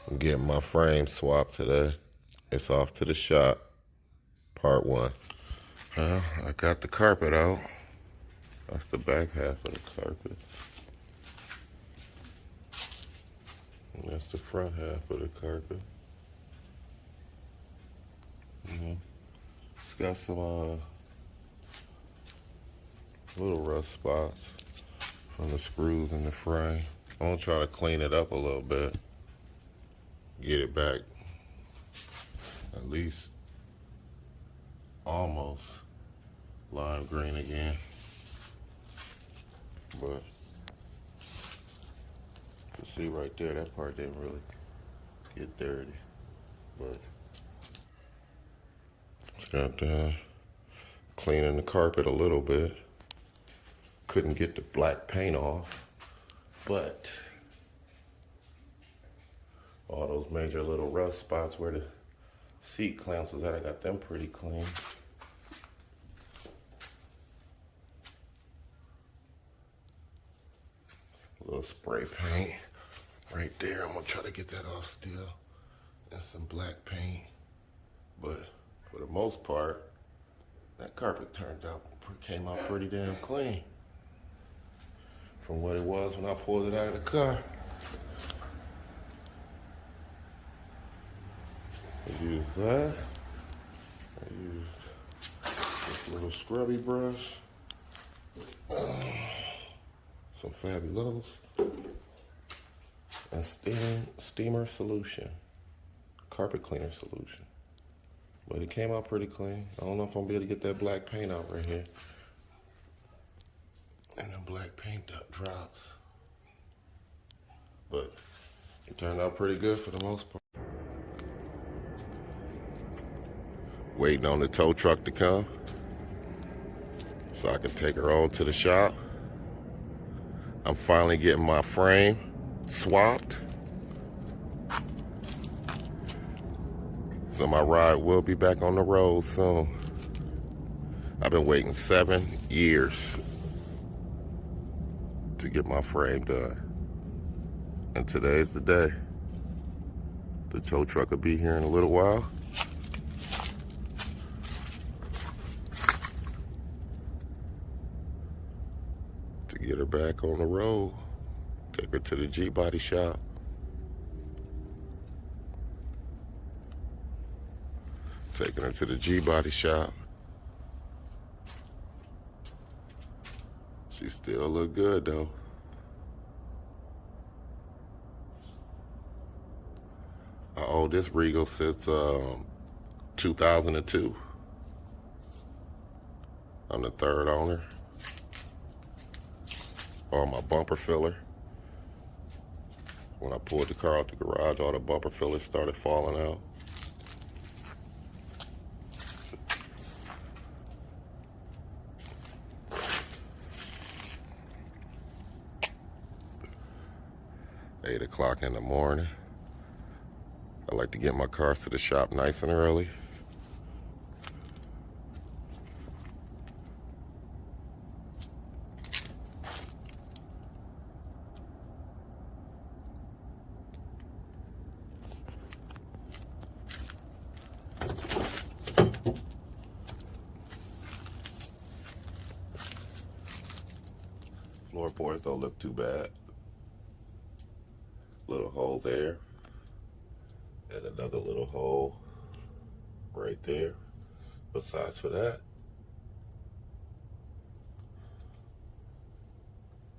I'm getting my frame swapped today. It's off to the shop, part one. Well, I got the carpet out. That's the back half of the carpet. And that's the front half of the carpet. It's got some little rust spots from the screws in the frame. I'm gonna try to clean it up a little bit, get it back at least almost lime green again. But you see right there, that part didn't really get dirty. But it's got cleaning the carpet a little bit. Couldn't get the black paint off, but all those major little rust spots where the seat clamps was at, I got them pretty clean. A little spray paint right there. I'm gonna try to get that off still. And some black paint. But for the most part, that carpet came out pretty damn clean from what it was when I pulled it out of the car. I used that. I used this little scrubby brush. Some Fabulous. And steamer solution. Carpet cleaner solution. But it came out pretty clean. I don't know if I'm gonna be able to get that black paint out right here. And then black paint drops. But it turned out pretty good for the most part. Waiting on the tow truck to come so I can take her on to the shop. I'm finally getting my frame swapped. So my ride will be back on the road soon. I've been waiting 7 years to get my frame done. And today's the day. The tow truck will be here in a little while. To get her back on the road, take her to the G-Body shop. Taking her to the G-Body shop. She still look good though. I owe this Regal since 2002. I'm the third owner. All my bumper filler. When I pulled the car out the garage, all the bumper fillers started falling out. Eight o'clock in the morning. I like to get my cars to the shop nice and early. Floorboards don't look too bad. Little hole there. And another little hole right there. Besides for that,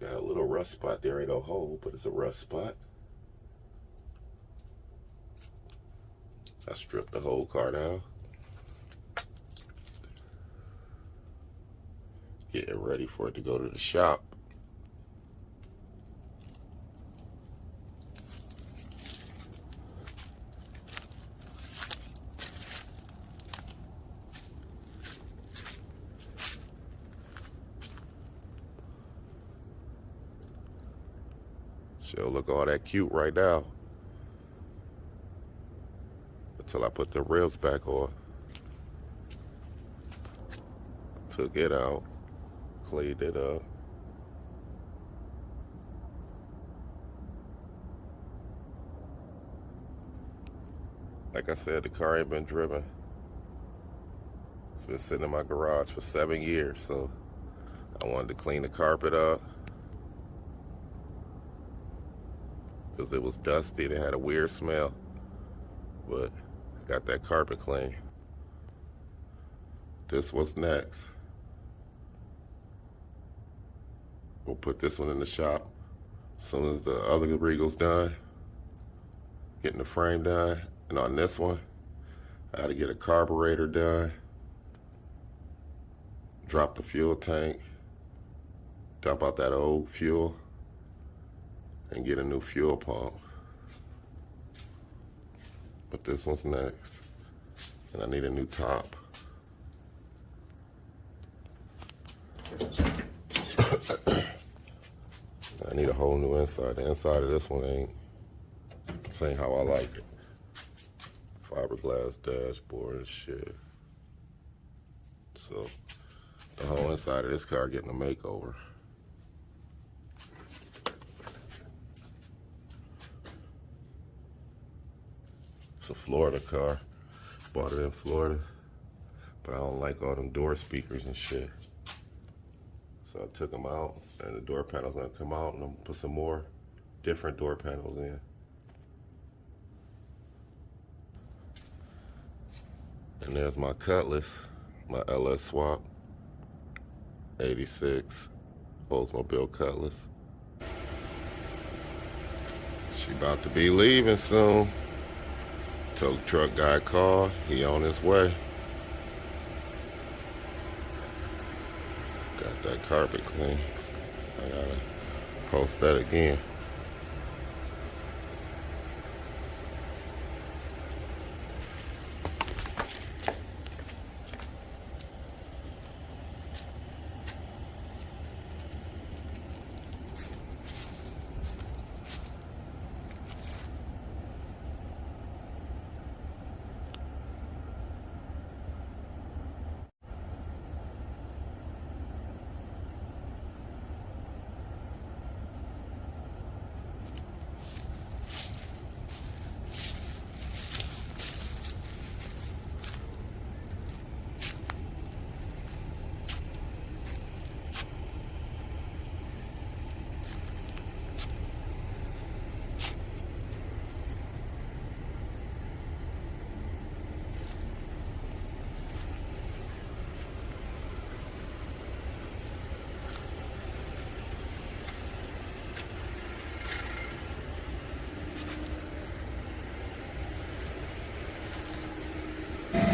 got a little rust spot there. Ain't no hole, but it's a rust spot. I stripped the whole car down. Getting ready for it to go to the shop. She'll look all that cute right now. Until I put the ribs back on. Took it out. Cleaned it up. Like I said, the car ain't been driven. It's been sitting in my garage for 7 years, so I wanted to clean the carpet up because it was dusty and it had a weird smell. But I got that carpet clean. This was next. We'll put this one in the shop as soon as the other Regal's done, getting the frame done. And on this one, I had to get a carburetor done, drop the fuel tank, dump out that old fuel, and get a new fuel pump. But this one's next. And I need a new top. I need a whole new inside. The inside of this one ain't how I like it. Fiberglass dashboard and shit. So the whole inside of this car getting a makeover. It's a Florida car. Bought it in Florida. But I don't like all them door speakers and shit. So I took them out, and the door panel's gonna come out, and I'm gonna put some more different door panels in. And there's my Cutlass, my LS Swap 86 Oldsmobile Cutlass. She about to be leaving soon. Tow truck guy called, he on his way. Got that carpet clean. I gotta post that again.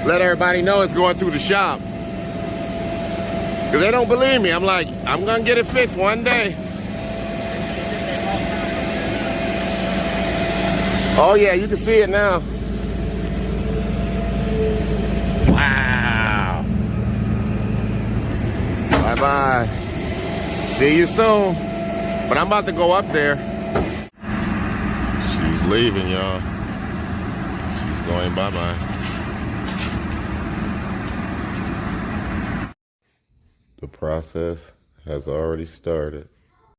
Let everybody know it's going through the shop. Because they don't believe me. I'm like, I'm going to get it fixed one day. Oh yeah, you can see it now. Wow. Bye-bye. See you soon. But I'm about to go up there. She's leaving, y'all. She's going bye-bye. The process has already started.